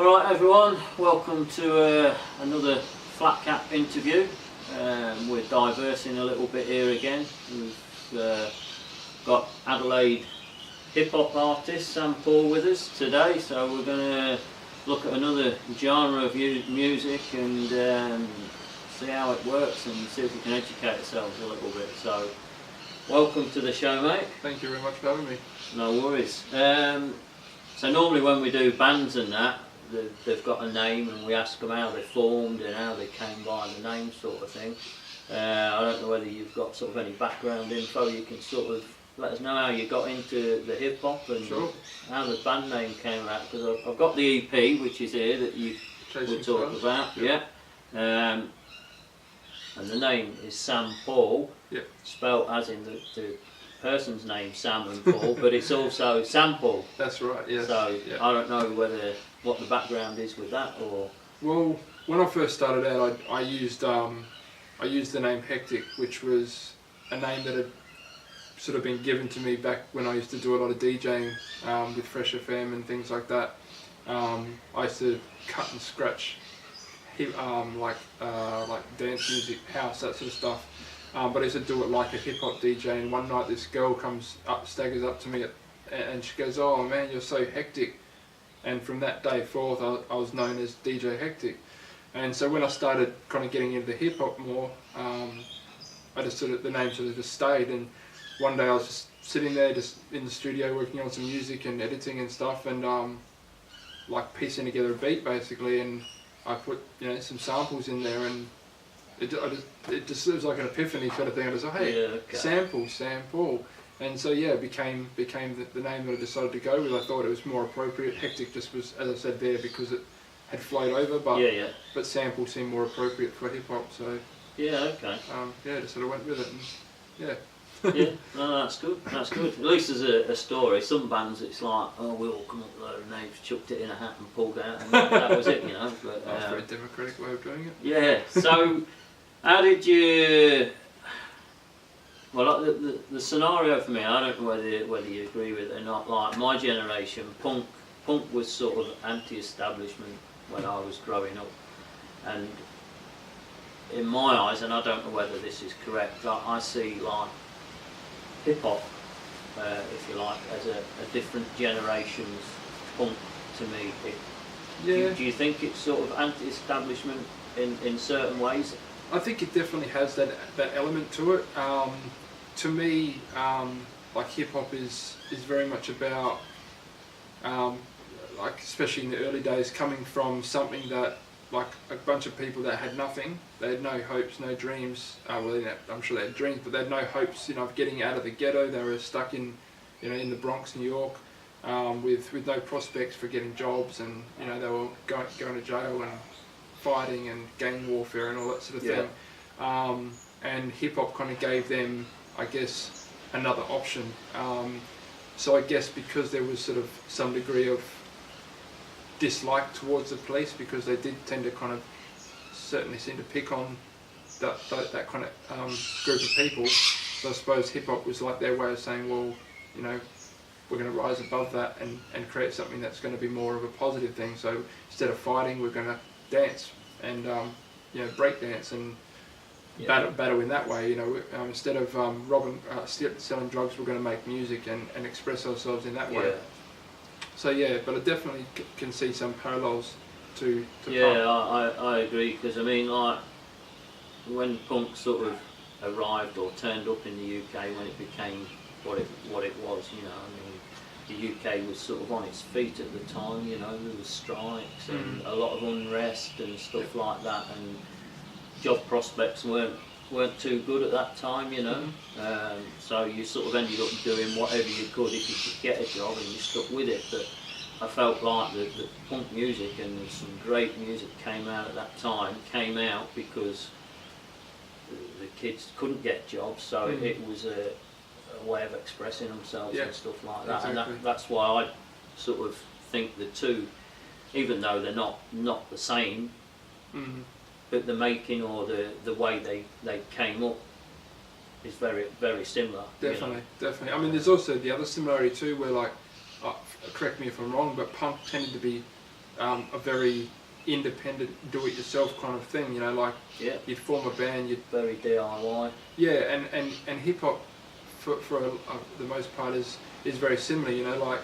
Alright everyone, welcome to another Flat Cap interview. We're diversing a little bit here again. We've got Adelaide hip-hop artist SamPaul with us today, so we're going to look at another genre of music and see how it works and see if we can educate ourselves a little bit. So welcome to the show, mate. Thank you very much for having me. No worries. So normally when we do bands and that, they've got a name and we ask them how they formed and how they came by the name, sort of thing. I don't know whether you've got sort of any background info you can sort of let us know how you got into the hip hop and how the band name came out, because I've got the EP which is here that you were talking about, yeah. And the name is SamPaul, spelt as in the person's name Sam and Paul, but it's also SamPaul. That's right, yes. So I don't know what the background is with that, or... Well, when I first started out, I used the name Hectic, which was a name that had sort of been given to me back when I used to do a lot of DJing with Fresh FM and things like that. I used to cut and scratch like dance music, house, that sort of stuff. But I used to do it like a hip-hop DJ, and one night this girl staggers up to me and she goes, "Oh man, you're so hectic." And from that day forth I was known as DJ Hectic. And so when I started kind of getting into the hip-hop more, I just the name sort of just stayed. And one day I was just sitting there just in the studio working on some music and editing and stuff, and like piecing together a beat basically, and I put some samples in there, and it was like an epiphany sort of thing. I was like, hey, SamPaul. And so it became the name that I decided to go with. I thought it was more appropriate. Hectic just was, as I said there, because it had flowed over, but SamPaul seemed more appropriate for hip hop. So just sort of went with it. And, yeah, no, that's good. That's good. At least there's a story. Some bands, it's like, oh, we all come up with their names, chucked it in a hat and pulled out, and that was it, you know. But that's a very democratic way of doing it. Yeah. So, how did you? Well, the scenario for me, I don't know whether you agree with it or not. Like my generation, punk was sort of anti-establishment when I was growing up, and in my eyes, and I don't know whether this is correct, I see like hip hop, if you like, as a different generation's punk to me. Do you think it's sort of anti-establishment in certain ways? I think it definitely has that element to it. To me, like hip hop is very much about, like especially in the early days, coming from something that, like a bunch of people that had nothing, they had no hopes, no dreams. Well, I'm sure they had dreams, but they had no hopes, of getting out of the ghetto. They were stuck in the Bronx, New York, with no prospects for getting jobs, and they were going to jail and fighting and gang warfare and all that sort of thing. And hip hop kind of gave them, I guess, another option. So I guess because there was sort of some degree of dislike towards the police, because they did tend to kind of certainly seem to pick on that kind of group of people. So I suppose hip hop was like their way of saying, well, we're going to rise above that and create something that's going to be more of a positive thing. So instead of fighting, we're going to dance and break dance and battle in that way. Instead of selling drugs, we're going to make music and express ourselves in that way. So but I definitely can see some parallels to punk. I agree, because I mean, like when punk sort of arrived or turned up in the UK, when it became what it was, I mean, the UK was sort of on its feet at the time. There was strikes and a lot of unrest and stuff like that, and job prospects weren't too good at that time, so you sort of ended up doing whatever you could if you could get a job, and you stuck with it. But I felt like the punk music, and some great music came out at that time, came out because the kids couldn't get jobs, so it was a way of expressing themselves and stuff like that. Exactly. And that's why I sort of think the two, even though they're not the same, but the making or the way they came up is very, very similar. Definitely. I mean, there's also the other similarity too, where like, correct me if I'm wrong, but punk tended to be a very independent, do-it-yourself kind of thing. You know, like you'd form a band, you'd very DIY. Yeah, and hip hop for the most part is very similar. You know, like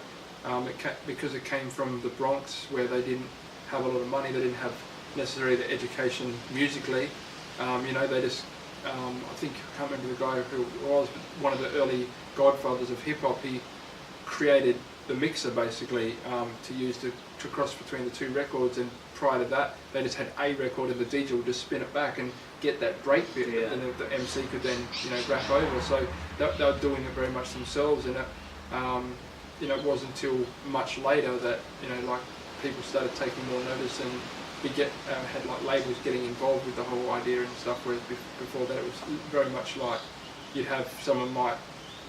because it came from the Bronx, where they didn't have a lot of money, they didn't have necessarily the education musically. You know, they just I think I can't remember the guy who it was, but one of the early godfathers of hip hop. He created the mixer basically to use to cross between the two records, and prior to that they just had a record and the DJ would just spin it back and get that break bit, and then the MC could then, you know, rap over. So they were doing it very much themselves, and you know, it wasn't until much later that, you know, like people started taking more notice, and we had like labels getting involved with the whole idea and stuff, whereas before that it was very much like you'd have someone might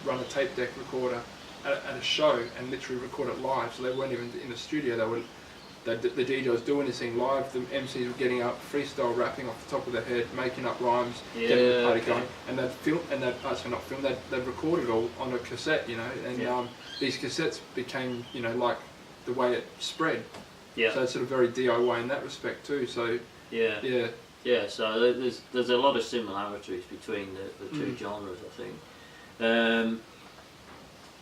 run a tape deck recorder at a show and literally record it live, so they weren't even in the studio. The DJ was doing this thing live, the MCs were getting up, freestyle rapping off the top of their head, making up rhymes, getting the party going, and they'd film, and they'd record it all on a cassette, you know, and these cassettes became, you know, like the way it spread. Yeah. So it's sort of very DIY in that respect too. So so there's a lot of similarities between the two genres, I think.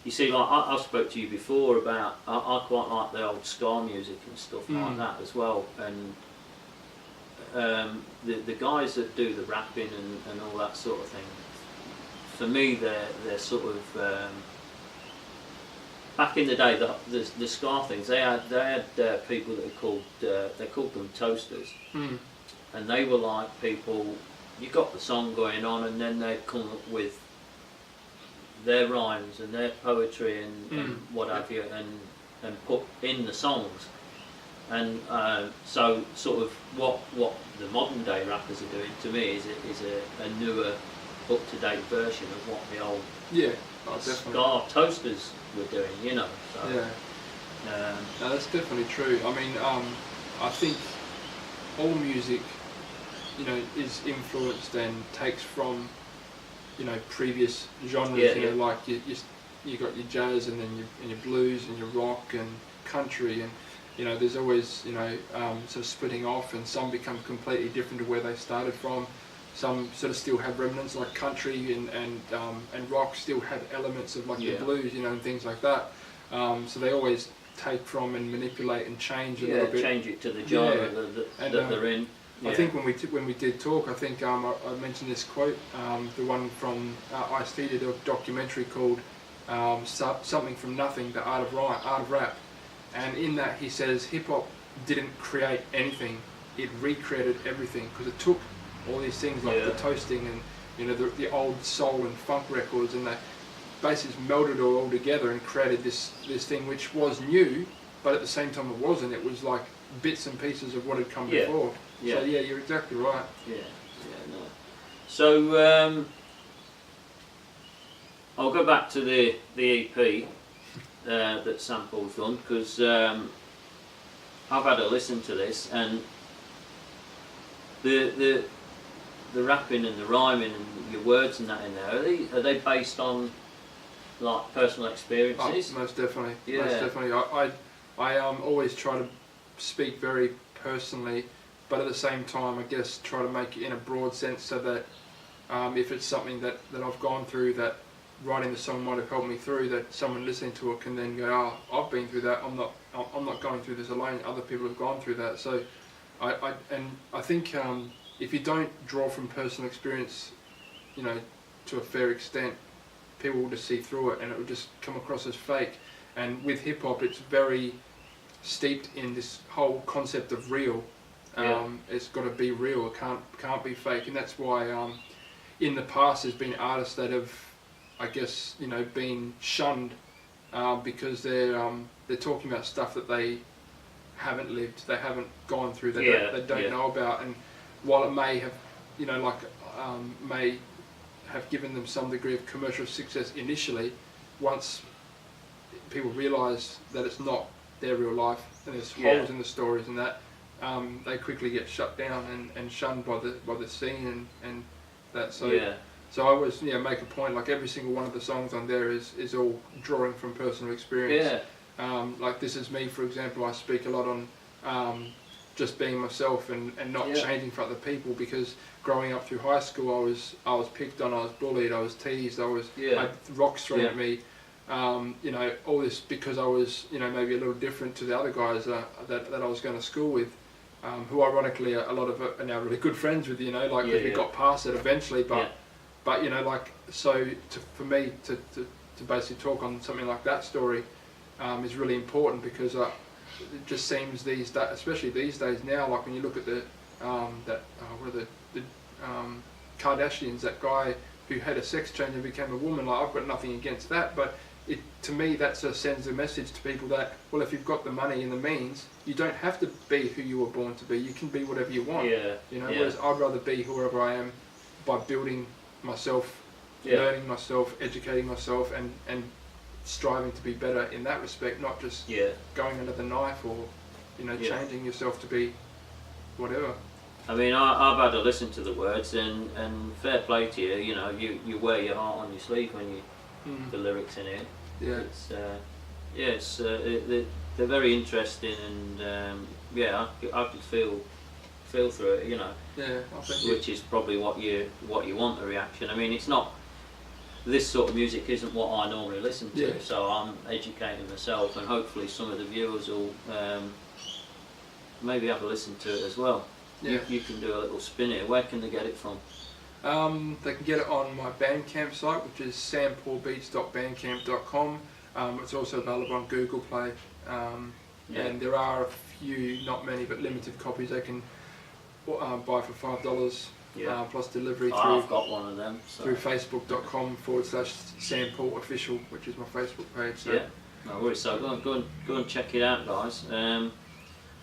You see, like I spoke to you before about, I quite like the old ska music and stuff like that as well, and the guys that do the rapping and all that sort of thing, for me they're sort of back in the day, the ska things, they had people that are called they called them toasters, and they were like people, you got the song going on and then they'd come up with their rhymes and their poetry and what have you, and put in the songs, and so sort of what the modern day rappers are doing, to me, is a newer, up to date version of what the old ska toasters were doing, you know. So, no, that's definitely true. I mean, I think all music, you know, is influenced and takes from, you know, previous genres. You know, like you got your jazz and then your blues and your rock and country, and you know, there's always, you know, sort of splitting off, and some become completely different to where they started from. Some sort of still have remnants, like country and rock still have elements of like the blues, you know, and things like that. So they always take from and manipulate and change a little bit. Change it to the genre that they're in. I think when we did talk, I think I mentioned this quote, the one from Ice-T did a documentary called Something from Nothing, the Art of Rap, and in that he says hip hop didn't create anything, it recreated everything, because it took all these things like the toasting and, you know, the old soul and funk records, and they basically melded it all together and created this thing which was new, but at the same time it wasn't. It was like bits and pieces of what had come before. So you're exactly right. No. So I'll go back to the EP that SamPaul's done, because I've had a listen to this, and the rapping and the rhyming and your words and that in there, are they based on like personal experiences? Oh, most definitely. Most definitely. I always try to speak very personally, but at the same time I guess try to make it in a broad sense, so that if it's something that I've gone through, that writing the song might have helped me through, that someone listening to it can then go, oh, I've been through that, I'm not going through this alone, other people have gone through that. So I think if you don't draw from personal experience, you know, to a fair extent, people will just see through it and it will just come across as fake. And with hip hop, it's very steeped in this whole concept of real. It's got to be real, it can't be fake, and that's why in the past there's been artists that have, I guess, you know, been shunned because they're talking about stuff that they haven't lived, they haven't gone through, they don't know about, and while it may have, you know, like may have given them some degree of commercial success initially, once people realise that it's not their real life and there's holes in the stories and that, they quickly get shut down and shunned by the scene and that. So I always make a point, like every single one of the songs on there is all drawing from personal experience. Like This Is Me, for example, I speak a lot on just being myself and not Yeah. changing for other people, because growing up through high school I was picked on, I was bullied, I was teased, I had rocks thrown at me, you know, all this because I was, you know, maybe a little different to the other guys that I was going to school with, who ironically a lot of are now really good friends with, you know, like we got past it eventually, but you know, like, so for me to basically talk on something like that story is really important, because it just seems these days, especially these days now, like when you look at the Kardashians, that guy who had a sex change and became a woman, like, I've got nothing against that, but to me that sends a message to people that, well, if you've got the money and the means, you don't have to be who you were born to be. You can be whatever you want. You know, whereas I'd rather be whoever I am by building myself, learning myself, educating myself, and striving to be better in that respect, not just going under the knife or, you know, changing yourself to be whatever. I mean, I've had to listen to the words, and fair play to you. You know, you wear your heart on your sleeve when you the lyrics in it. They're very interesting, and I could feel through it. You know, which is probably what you want, the reaction. I mean, it's not. This sort of music isn't what I normally listen to, so I'm educating myself, and hopefully some of the viewers will maybe have a listen to it as well. You can do a little spin here. Where can they get it from? They can get it on my Bandcamp site, which is sampaulbeats.bandcamp.com. It's also available on Google Play, and there are a few, not many, but limited copies they can buy for $5. Plus delivery through. I've got one of them. So. Through facebook.com/SamPaul Official, which is my Facebook page. So. No worries. So go and check it out, guys.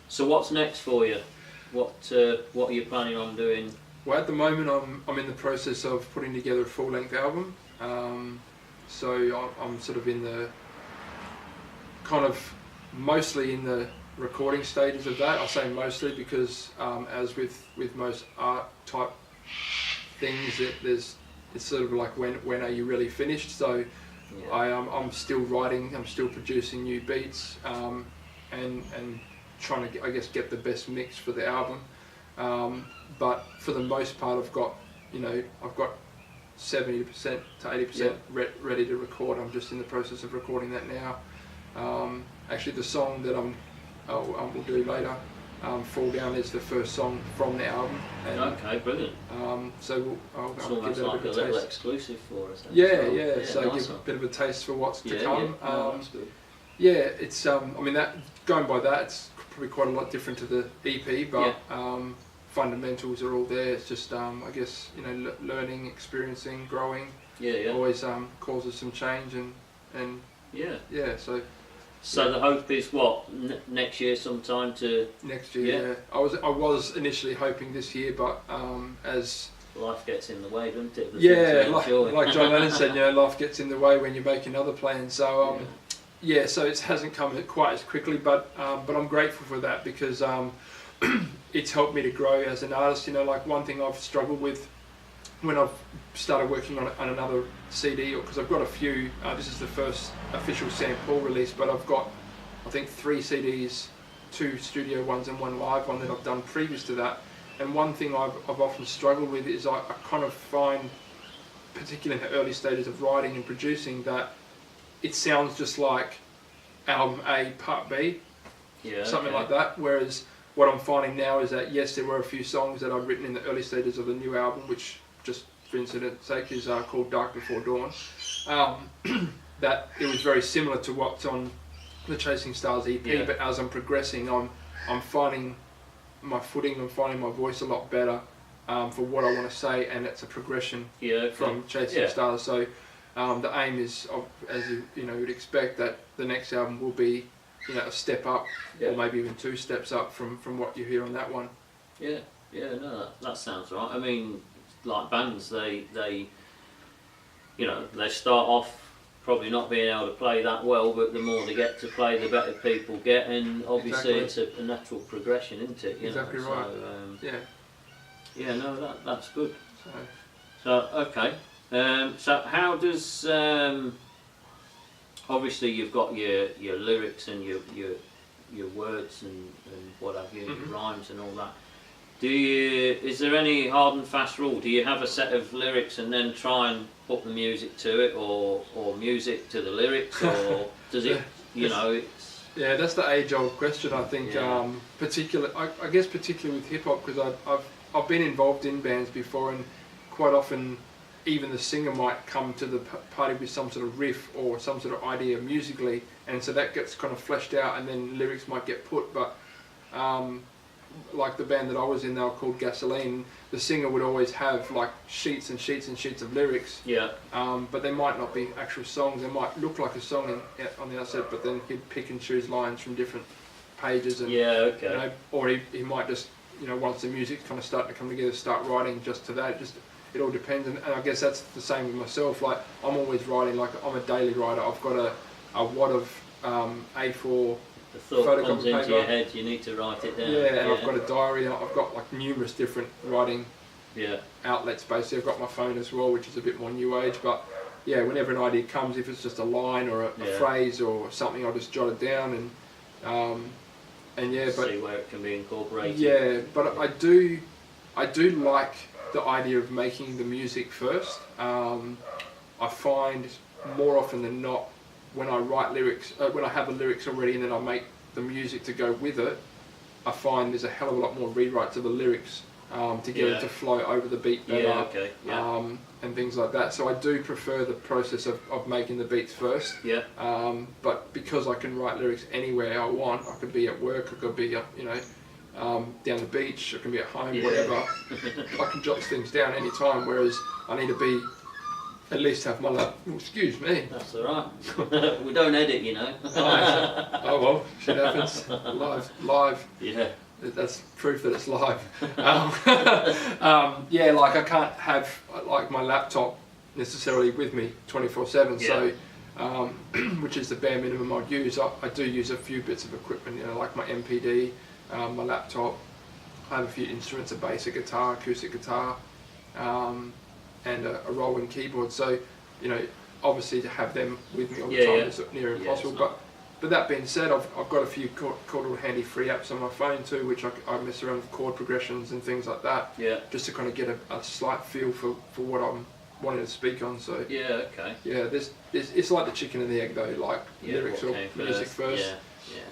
So what's next for you? What are you planning on doing? Well, at the moment I'm in the process of putting together a full-length album. So I'm sort of in the kind of mostly in the recording stages of that. I say mostly because as with most art type things, it's sort of like when are you really finished? So I'm still writing, I'm still producing new beats, and trying to, I guess, get the best mix for the album. But for the most part, I've got 70% to 80% ready to record. I'm just in the process of recording that now. Actually, the song that we'll do later, Fall Down, is the first song from the album. And, okay, brilliant. So I'll almost give it like a bit a of little taste. exclusive for us. So nice give a bit of a taste for what's to come. That's good. It's I mean, that going by that, it's probably quite a lot different to the EP, but fundamentals are all there. It's just I guess, you know, learning, experiencing, growing. Always causes some change, and so the hope is what, next year sometime to... Next year, I was initially hoping this year, but as... Life gets in the way, doesn't it? Like John Lennon said, you know, life gets in the way when you're making other plans. So so it hasn't come quite as quickly, but I'm grateful for that, because it's helped me to grow as an artist. You know, like one thing I've struggled with when I've started working on another CD, because I've got a few, this is the first official SamPaul release, but I've got, I think, 3 CDs, 2 studio ones and 1 live one that I've done previous to that. And one thing I've often struggled with is I kind of find, particularly in the early stages of writing and producing, that it sounds just like album A, part B, something like that. Whereas what I'm finding now is that, yes, there were a few songs that I'd written in the early stages of the new album, which, just for incident's sake, is called Dark Before Dawn, that it was very similar to what's on the Chasing Stars EP, but as I'm progressing, I'm finding my footing, I'm finding my voice a lot better for what I want to say, and it's a progression from Chasing Stars. So the aim is, as you know, you'd expect, that the next album will be, you know, a step up, or maybe even 2 steps up from what you hear on that one. No, that sounds right. I mean, like bands, they you know, they start off probably not being able to play that well, but the more they get to play, the better people get, and obviously it's a natural progression, isn't it? You know? Right. No, that's good. So okay. So how does obviously you've got your lyrics and your your words and what have you, your rhymes and all that. Is there any hard and fast rule? Do you have a set of lyrics and then try and put the music to it, or music to the lyrics, or does it, you know, it's... Yeah, that's the age-old question, I think. Yeah. I guess particularly with hip-hop, because I've been involved in bands before, and quite often even the singer might come to the party with some sort of riff or some sort of idea musically, and so that gets kind of fleshed out, and then lyrics might get put. But like the band that I was in, they were called Gasoline. The singer would always have like sheets and sheets and sheets of lyrics. Yeah. But they might not be actual songs. They might look like a song on the outside, but then he'd pick and choose lines from different pages. And, yeah. Okay. You know, or he might just, you know, once the music's kind of starting to come together, start writing just to that. It all depends, and I guess that's the same with myself. Like, I'm always writing. Like, I'm a daily writer. I've got a wad of A4. The thought comes into your head, you need to write it down. Yeah, and I've got a diary. I've got like numerous different writing yeah. outlets. Basically, I've got my phone as well, which is a bit more new age. But yeah, whenever an idea comes, if it's just a line or a phrase or something, I'll just jot it down and yeah. But see where it can be incorporated. Yeah, but I do like the idea of making the music first. I find more often than not, when I write lyrics, when I have the lyrics already and then I make the music to go with it, I find there's a hell of a lot more rewrites of the lyrics to get it to flow over the beat better, and things like that. So I do prefer the process of making the beats first. Yeah. But because I can write lyrics anywhere I want, I could be at work, I could be you know, down the beach, I can be at home, whatever. I can jot things down any time, whereas I need to be at least have my excuse me. That's alright. We don't edit, you know. Oh well, shit happens. Live. Yeah. That's proof that it's live. Yeah, like I can't have like my laptop necessarily with me 24/7. Yeah. So, which is the bare minimum I'd use. I do use a few bits of equipment, you know, like my MPD, my laptop. I have a few instruments: a bass, a guitar, acoustic guitar. And a rolling keyboard, so you know, obviously to have them with me all the time is near impossible. But that being said, I've got a few cool little handy free apps on my phone too, which I mess around with chord progressions and things like that. Yeah. Just to kind of get a slight feel for what I'm wanting to speak on. So yeah, okay. Yeah, it's like the chicken and the egg though, like lyrics or music first.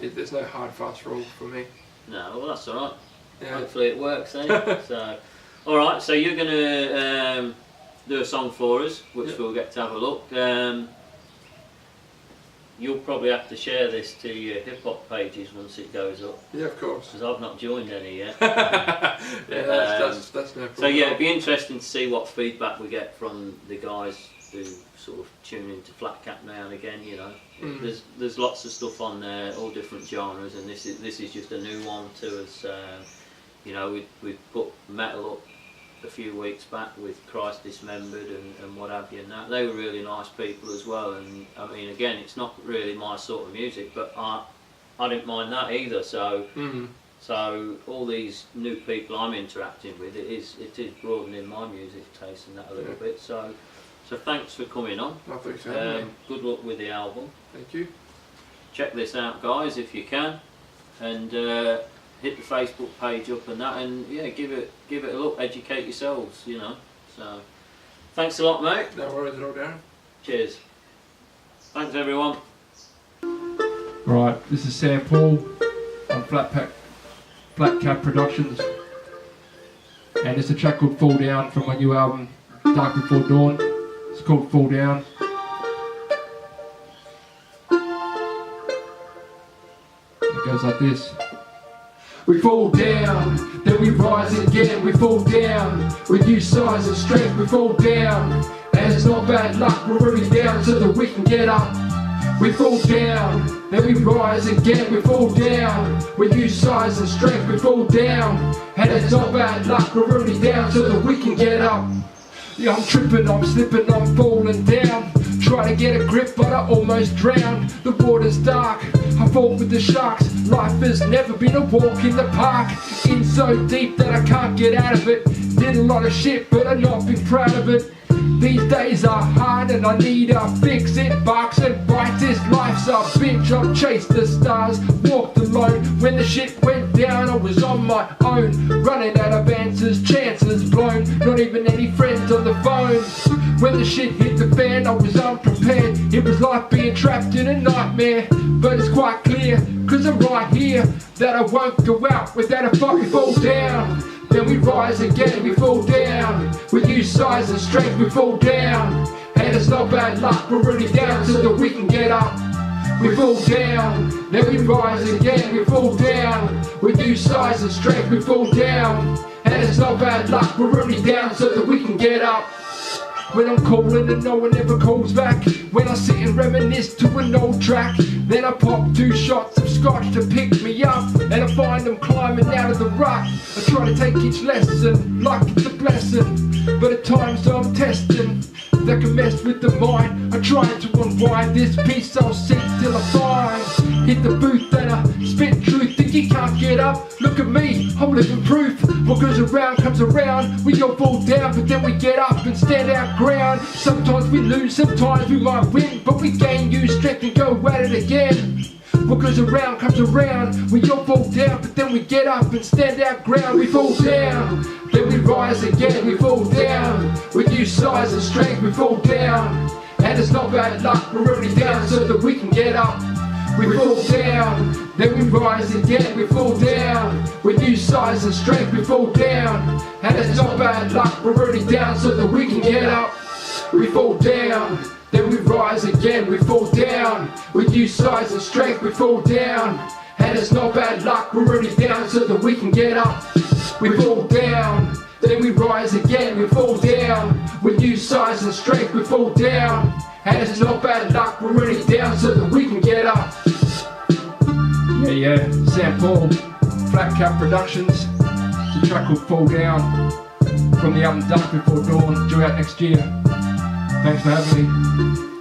Yeah. There's no hard fast rule for me. No, well that's alright. Yeah. Hopefully it works, eh? So, alright, so you're gonna do a song for us, which we'll get to have a look. You'll probably have to share this to your hip-hop pages once it goes up. Yeah, of course. Because I've not joined any yet. That's no problem. So yeah, it'd be interesting to see what feedback we get from the guys who sort of tune into Flat Cap now and again. You know, there's lots of stuff on there, all different genres, and this is just a new one to us. You know, we put metal up a few weeks back with Christ Dismembered and what have you, and that they were really nice people as well. And I mean, again, it's not really my sort of music, but I didn't mind that either. So so all these new people I'm interacting with, it is broadening my music taste and that a little bit. So thanks for coming on. Thanks for having me. Good luck with the album. Thank you. Check this out, guys, if you can, and hit the Facebook page up and that, and yeah, give it a look, educate yourselves, you know. So thanks a lot, mate. No worries at all, Darren. Cheers. Thanks, everyone. Right, this is SamPaul on Flat Cap Productions, and it's a track called Fall Down from my new album Dark Before Dawn. It's called Fall Down. It goes like this. We fall down, then we rise again. We fall down, with new size and strength. We fall down, and it's not bad luck. We're really down so that we can get up. We fall down, then we rise again. We fall down, with new size and strength. We fall down, and it's not bad luck. We're really down so that we can get up. Yeah, I'm tripping, I'm slipping, I'm falling down. Trying to get a grip, but I almost drowned. The water's dark, I fought with the sharks. Life has never been a walk in the park. In so deep that I can't get out of it. Did a lot of shit, but I've not been proud of it. These days are hard and I need to fix it. Barks and bites, this life life's a bitch, I've chased the stars, walked alone. When the shit went down, I was on my own, running out of answers, chances blown, not even any friends on the phone. When the shit hit the fan, I was unprepared. It was like being trapped in a nightmare. But it's quite clear, cause I'm right here, that I won't go out without a fucking fall down. Then we rise again, we fall down. We use size and strength, we fall down. And it's not bad luck, we're really down so that we can get up. We fall down, then we rise again, we fall down. We use size and strength, we fall down. And it's not bad luck, we're really down so that we can get up. When I'm calling and no one ever calls back, when I sit and reminisce to an old track, then I pop 2 shots of scotch to pick me up, and I find them climbing out of the rut. I try to take each lesson like it's a blessing, but at times I'm testing that can mess with the mind. I try to unwind this piece, I'll seek till I find. Hit the booth and I spit truth, think you can't get up? Look at me, I'm living proof. What goes around comes around, we all fall down but then we get up and stand our ground. Sometimes we lose, sometimes we might win, but we gain new strength and go at it again. What goes around comes around, we all fall down but then we get up and stand our ground. We fall down, then we rise again, we fall down. With new size and strength we fall down. And it's not bad luck, we're already down so that we can get up. We fall down, then we rise again, we fall down. With new size and strength we fall down. And it's not bad luck, we're already down so that we can get up. We fall down, then we rise again, we fall down. With new size and strength we fall down. And it's not bad luck, we're already down so that we can get up. We fall down, then we rise again, we fall down. With new size and strength we fall down. And it's not bad luck, we're already down so that we can get up. Yeah, SamPaul, Flat Cap Productions. It's a track called Fall Down from the album Dark Before Dawn, due out next year. Thanks for having me.